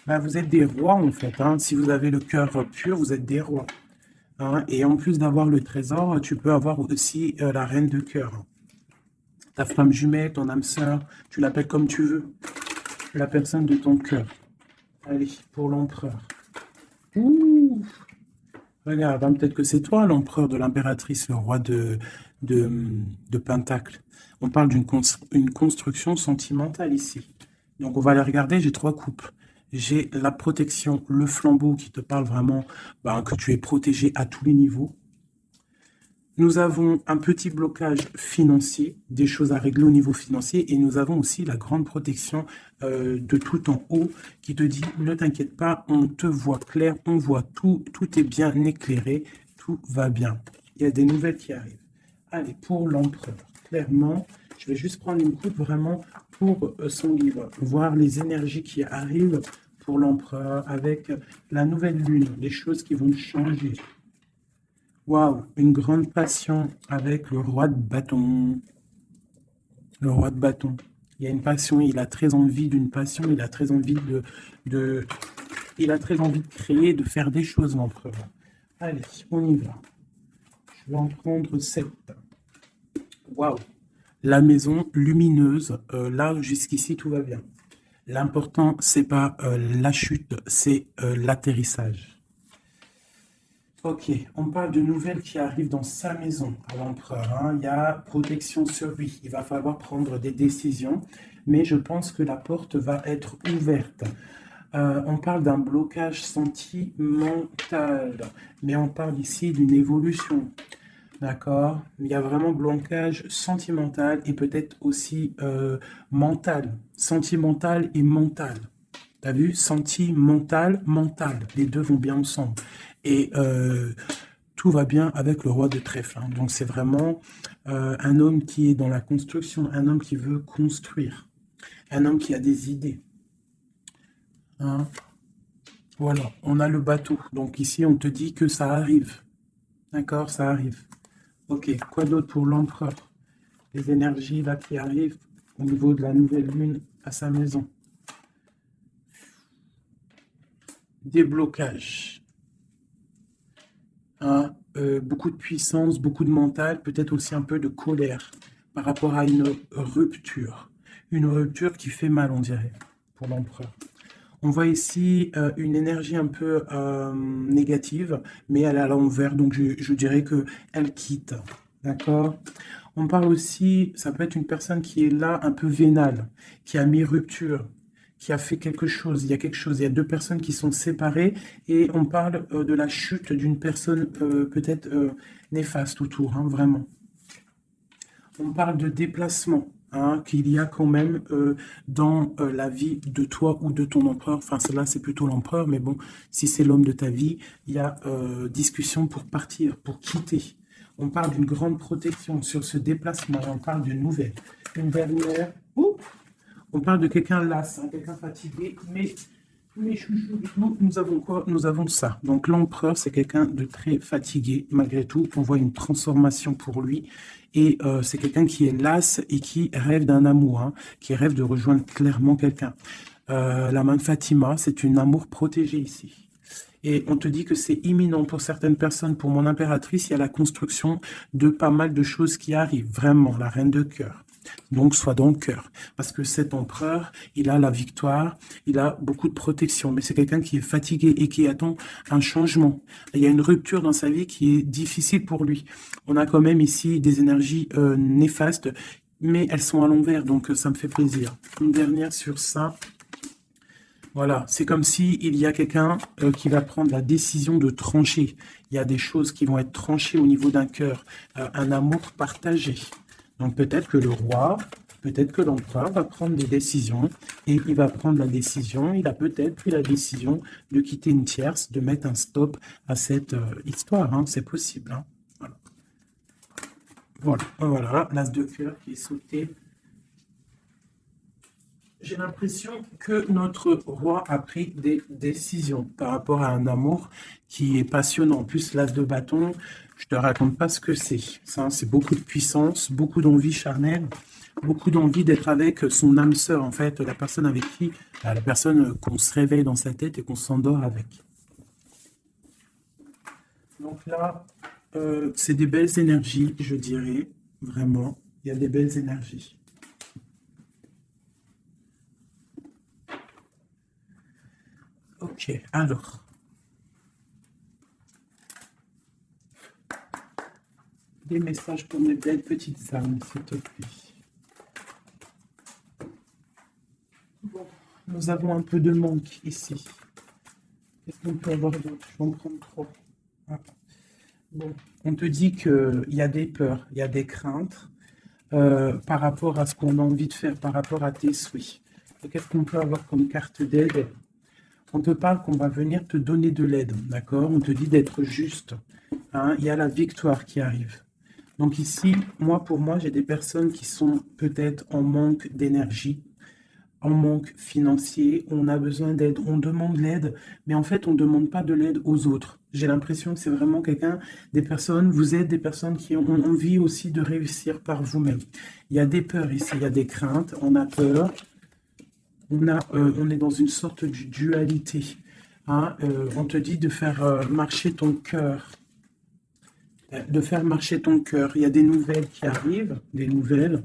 Bah, vous êtes des rois en fait. Hein. Si vous avez le cœur pur, vous êtes des rois. Hein. Et en plus d'avoir le trésor, tu peux avoir aussi la reine de cœur. Ta flamme jumelle, ton âme sœur, tu l'appelles comme tu veux. la personne de ton cœur. Allez, pour l'empereur. Ouh, regarde, hein, peut-être que c'est toi l'empereur de l'impératrice, le roi de, de Pentacle. On parle une construction sentimentale ici. Donc on va aller regarder, j'ai 3 coupes. J'ai la protection, le flambeau qui te parle vraiment que tu es protégé à tous les niveaux. Nous avons un petit blocage financier, des choses à régler au niveau financier, et nous avons aussi la grande protection de tout en haut qui te dit, ne t'inquiète pas, on te voit clair, on voit tout, tout est bien éclairé, tout va bien. Il y a des nouvelles qui arrivent. Allez, pour l'empereur, clairement, je vais juste prendre une coupe vraiment pour son livre, voir les énergies qui arrivent pour l'empereur avec la nouvelle lune, les choses qui vont changer. Waouh, une grande passion avec le roi de bâton. Le roi de bâton. Il y a une passion, il a très envie d'une passion, il a très envie il a très envie de créer, de faire des choses, l'empereur. Allez, on y va. Je vais en prendre 7. Waouh. La maison lumineuse, là jusqu'ici tout va bien. L'important, c'est pas la chute, c'est l'atterrissage. Ok, on parle de nouvelles qui arrivent dans sa maison à l'empereur. Hein. Il y a protection sur lui. Il va falloir prendre des décisions, mais je pense que la porte va être ouverte. On parle d'un blocage sentimental, mais on parle ici d'une évolution. D'accord? Il y a vraiment blocage sentimental et peut-être aussi mental. Sentimental et mental. T'as vu? Sentimental, mental. Les deux vont bien ensemble. Et tout va bien avec le roi de trèfle. Hein. Donc c'est vraiment un homme qui est dans la construction, un homme qui veut construire, un homme qui a des idées. Hein. Voilà, on a le bateau. Donc ici, on te dit que ça arrive. D'accord, ça arrive. Ok, quoi d'autre pour l'empereur? Les énergies là qui arrivent au niveau de la nouvelle lune à sa maison. Déblocage. Hein, beaucoup de puissance, beaucoup de mental, peut-être aussi un peu de colère par rapport à une rupture. Une rupture qui fait mal, on dirait, pour l'empereur. On voit ici une énergie un peu négative, mais elle est à l'envers, donc je dirais qu'elle quitte. D'accord? On parle aussi, ça peut être une personne qui est là un peu vénale, qui a mis rupture, qui a fait quelque chose. Il y a quelque chose, il y a 2 personnes qui sont séparées et on parle de la chute d'une personne peut-être néfaste autour, hein, vraiment. On parle de déplacement. Hein, qu'il y a quand même dans la vie de toi ou de ton empereur, enfin cela c'est plutôt l'empereur, mais bon, si c'est l'homme de ta vie, il y a discussion pour partir, pour quitter. On parle d'une grande protection sur ce déplacement, on parle d'une nouvelle. Une dernière, on parle de quelqu'un las, hein, quelqu'un fatigué, mais chouchou, nous avons quoi? Nous avons ça. Donc l'empereur, c'est quelqu'un de très fatigué, malgré tout. On voit une transformation pour lui. Et c'est quelqu'un qui est las et qui rêve d'un amour, hein, qui rêve de rejoindre clairement quelqu'un. La main de Fatima, c'est un amour protégé ici. Et on te dit que c'est imminent pour certaines personnes. Pour mon impératrice, il y a la construction de pas mal de choses qui arrivent. Vraiment, la reine de cœur. Donc, sois dans le cœur. Parce que cet empereur, il a la victoire, il a beaucoup de protection. Mais c'est quelqu'un qui est fatigué et qui attend un changement. Il y a une rupture dans sa vie qui est difficile pour lui. On a quand même ici des énergies néfastes, mais elles sont à l'envers, donc ça me fait plaisir. Une dernière sur ça. Voilà, c'est comme si il y a quelqu'un qui va prendre la décision de trancher. Il y a des choses qui vont être tranchées au niveau d'un cœur, un amour partagé. Donc peut-être que le roi, peut-être que l'empereur va prendre des décisions et il va prendre la décision, il a peut-être pris la décision de quitter une tierce, de mettre un stop à cette histoire. Hein, c'est possible. Hein. Voilà, l'as de cœur qui est sauté. J'ai l'impression que notre roi a pris des décisions par rapport à un amour qui est passionnant. En plus, l'as de bâton, je te raconte pas ce que c'est. Ça, c'est beaucoup de puissance, beaucoup d'envie charnelle, beaucoup d'envie d'être avec son âme sœur, en fait, la personne avec qui, la personne qu'on se réveille dans sa tête et qu'on s'endort avec. Donc là, c'est des belles énergies, je dirais, vraiment. Il y a des belles énergies. Ok, alors. Des messages pour mes belles petites âmes, s'il te plaît. Bon, nous avons un peu de manque ici. Qu'est-ce qu'on peut avoir d'autre? Je vais en prendre trop. Ah. Bon, on te dit qu'il y a des peurs, il y a des craintes par rapport à ce qu'on a envie de faire, par rapport à tes souhaits. Et qu'est-ce qu'on peut avoir comme carte d'aide? On te parle qu'on va venir te donner de l'aide, d'accord? On te dit d'être juste. Hein, il y a la victoire qui arrive. Donc ici, pour moi, j'ai des personnes qui sont peut-être en manque d'énergie, en manque financier, on a besoin d'aide, on demande l'aide, mais en fait, on ne demande pas de l'aide aux autres. J'ai l'impression que c'est vraiment des personnes, vous êtes des personnes qui ont envie aussi de réussir par vous-même. Il y a des peurs ici, il y a des craintes, on a peur, on est dans une sorte de dualité. Hein, on te dit de faire marcher ton cœur. De faire marcher ton cœur. Il y a des nouvelles qui arrivent, des nouvelles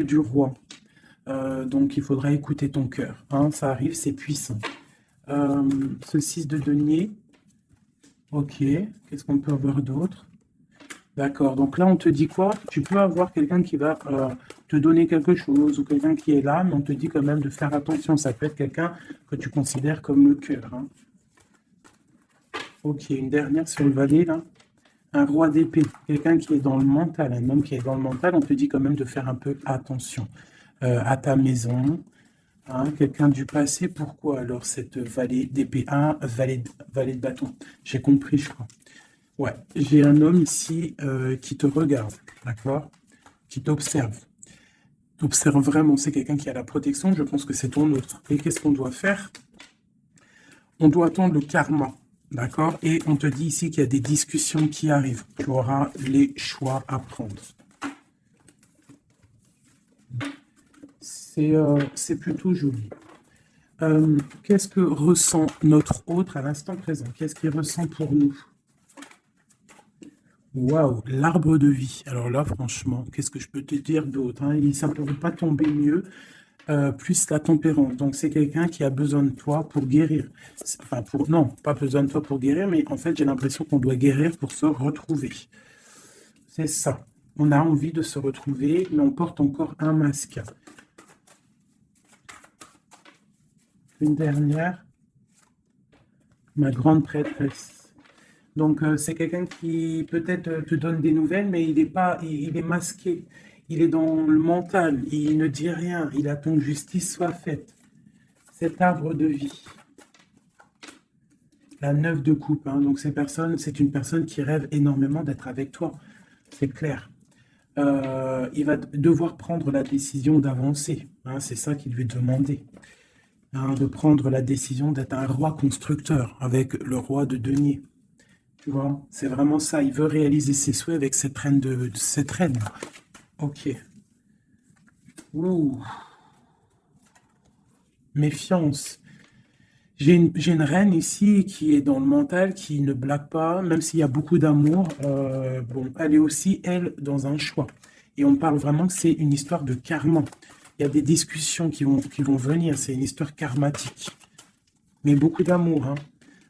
du roi. Donc, il faudra écouter ton cœur. Hein, ça arrive, c'est puissant. Ce 6 de denier. Ok, qu'est-ce qu'on peut avoir d'autre? D'accord, donc là, on te dit quoi? Tu peux avoir quelqu'un qui va te donner quelque chose ou quelqu'un qui est là, mais on te dit quand même de faire attention. Ça peut être quelqu'un que tu considères comme le cœur. Hein. Ok, une dernière sur le valet, là. Un roi d'épée, quelqu'un qui est dans le mental, un homme qui est dans le mental, on te dit quand même de faire un peu attention à ta maison, hein, quelqu'un du passé. Pourquoi alors cette valet d'épée? Un valet de bâton, j'ai compris, je crois. Ouais, j'ai un homme ici qui te regarde, d'accord? Qui t'observe. T'observe vraiment, c'est quelqu'un qui a la protection, je pense que c'est ton autre. Et qu'est-ce qu'on doit faire? On doit attendre le karma. D'accord? Et on te dit ici qu'il y a des discussions qui arrivent. Tu auras les choix à prendre. C'est plutôt joli. Qu'est-ce que ressent notre autre à l'instant présent? Qu'est-ce qu'il ressent pour nous? Waouh, l'arbre de vie. Alors là, franchement, qu'est-ce que je peux te dire d'autre? Hein? Ça ne peut pas tomber mieux. Plus la tempérance. Donc, c'est quelqu'un qui a besoin de toi pour guérir. Enfin, non, pas besoin de toi pour guérir, mais en fait, j'ai l'impression qu'on doit guérir pour se retrouver. C'est ça. On a envie de se retrouver, mais on porte encore un masque. Une dernière. Ma grande prêtresse. Donc, c'est quelqu'un qui peut-être te donne des nouvelles, mais il est masqué. Il est dans le mental, il ne dit rien, il attend que justice soit faite. Cet arbre de vie. La 9 de coupe, hein, donc c'est une personne qui rêve énormément d'être avec toi, c'est clair. Il va devoir prendre la décision d'avancer, hein, c'est ça qu'il lui est demandé. Hein, de prendre la décision d'être un roi constructeur avec le roi de denier. Tu vois, c'est vraiment ça, il veut réaliser ses souhaits avec cette reine cette reine. Ok. Ouh. Méfiance. J'ai une reine ici qui est dans le mental, qui ne blague pas, même s'il y a beaucoup d'amour. Bon, elle est aussi, elle, dans un choix. Et on parle vraiment que c'est une histoire de karma. Il y a des discussions qui vont venir. C'est une histoire karmatique. Mais beaucoup d'amour, hein.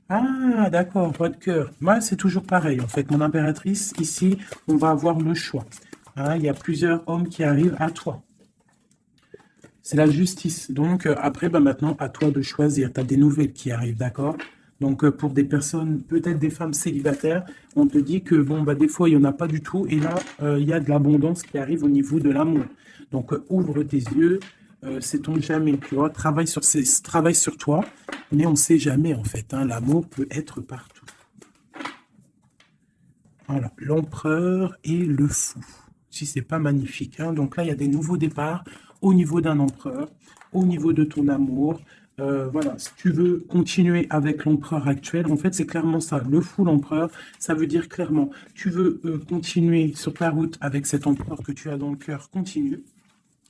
Ah, d'accord, votre cœur. Moi, c'est toujours pareil. En fait, mon impératrice, ici, on va avoir le choix. Hein, il y a plusieurs hommes qui arrivent à toi. C'est la justice. Donc, après, maintenant, à toi de choisir. Tu as des nouvelles qui arrivent, d'accord? Donc, pour des personnes, peut-être des femmes célibataires, on te dit que, bon, des fois, il n'y en a pas du tout. Et là, il y a de l'abondance qui arrive au niveau de l'amour. Donc, ouvre tes yeux. Sait-on jamais, tu vois? Travaille sur toi. Mais on ne sait jamais, en fait. Hein, l'amour peut être partout. Voilà, l'empereur et le fou. Si c'est pas magnifique. Hein. Donc là, il y a des nouveaux départs au niveau d'un empereur, au niveau de ton amour. Voilà, si tu veux continuer avec l'empereur actuel, en fait, c'est clairement ça. Le fou, l'empereur, ça veut dire clairement, tu veux continuer sur ta route avec cet empereur que tu as dans le cœur, continue.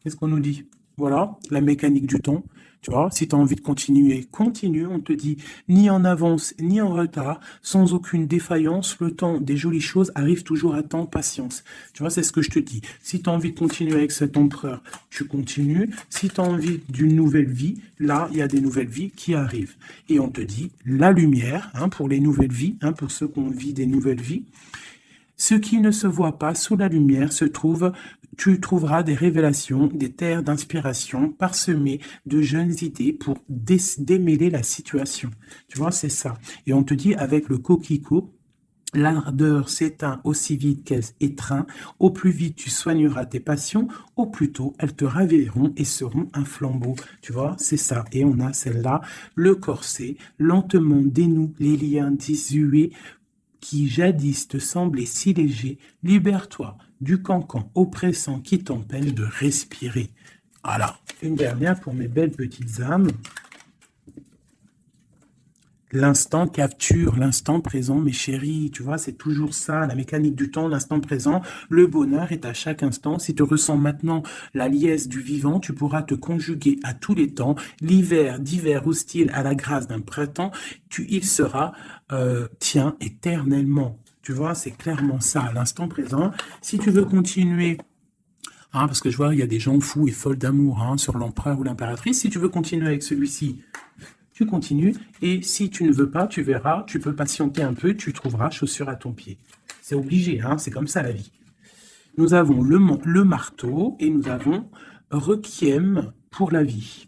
Qu'est-ce qu'on nous dit? Voilà, la mécanique du temps. Tu vois, si tu as envie de continuer, continue. On te dit ni en avance, ni en retard, sans aucune défaillance. Le temps des jolies choses arrive toujours à temps, patience. Tu vois, c'est ce que je te dis. Si tu as envie de continuer avec cet empereur, tu continues. Si tu as envie d'une nouvelle vie, là, il y a des nouvelles vies qui arrivent. Et on te dit la lumière, hein, pour les nouvelles vies, hein, pour ceux qui ont envie des nouvelles vies. Ce qui ne se voit pas sous la lumière se trouve, tu trouveras des révélations, des terres d'inspiration parsemées de jeunes idées pour démêler la situation. Tu vois, c'est ça. Et on te dit avec le coquelicot, l'ardeur s'éteint aussi vite qu'elle étreint. Au plus vite tu soigneras tes passions, au plus tôt elles te ravilleront et seront un flambeau. Tu vois, c'est ça. Et on a celle-là, le corset, lentement dénoue les liens désuets qui jadis te semblait si léger, libère-toi du cancan oppressant qui t'empêche de respirer. Voilà, une dernière pour mes belles petites âmes. L'instant capture, l'instant présent, mes chéris, tu vois, c'est toujours ça, la mécanique du temps, l'instant présent. Le bonheur est à chaque instant. Si tu ressens maintenant la liesse du vivant, tu pourras te conjuguer à tous les temps. L'hiver d'hiver hostile à la grâce d'un printemps, il sera tien éternellement. Tu vois, c'est clairement ça, l'instant présent. Si tu veux continuer, hein, parce que je vois, il y a des gens fous et folles d'amour, hein, sur l'empereur ou l'impératrice. Si tu veux continuer avec celui-ci, tu continues, et si tu ne veux pas, tu verras, tu peux patienter un peu, tu trouveras chaussure à ton pied. C'est obligé, hein, c'est comme ça la vie. Nous avons le marteau et nous avons requiem pour la vie.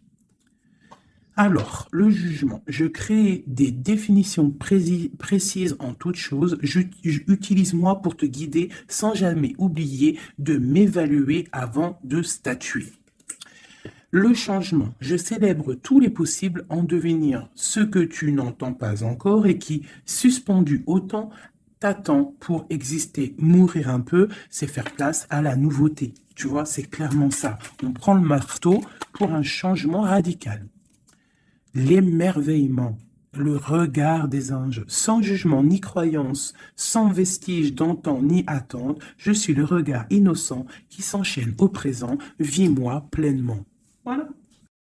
Alors, le jugement. Je crée des définitions précises en toute chose. Utilise-moi pour te guider sans jamais oublier de m'évaluer avant de statuer. Le changement. Je célèbre tous les possibles en devenir ce que tu n'entends pas encore et qui, suspendu au temps, t'attend pour exister. Mourir un peu, c'est faire place à la nouveauté. Tu vois, c'est clairement ça. On prend le marteau pour un changement radical. L'émerveillement. Le regard des anges, sans jugement ni croyance, sans vestige d'antan ni attente, je suis le regard innocent qui s'enchaîne au présent, vis-moi pleinement. Voilà.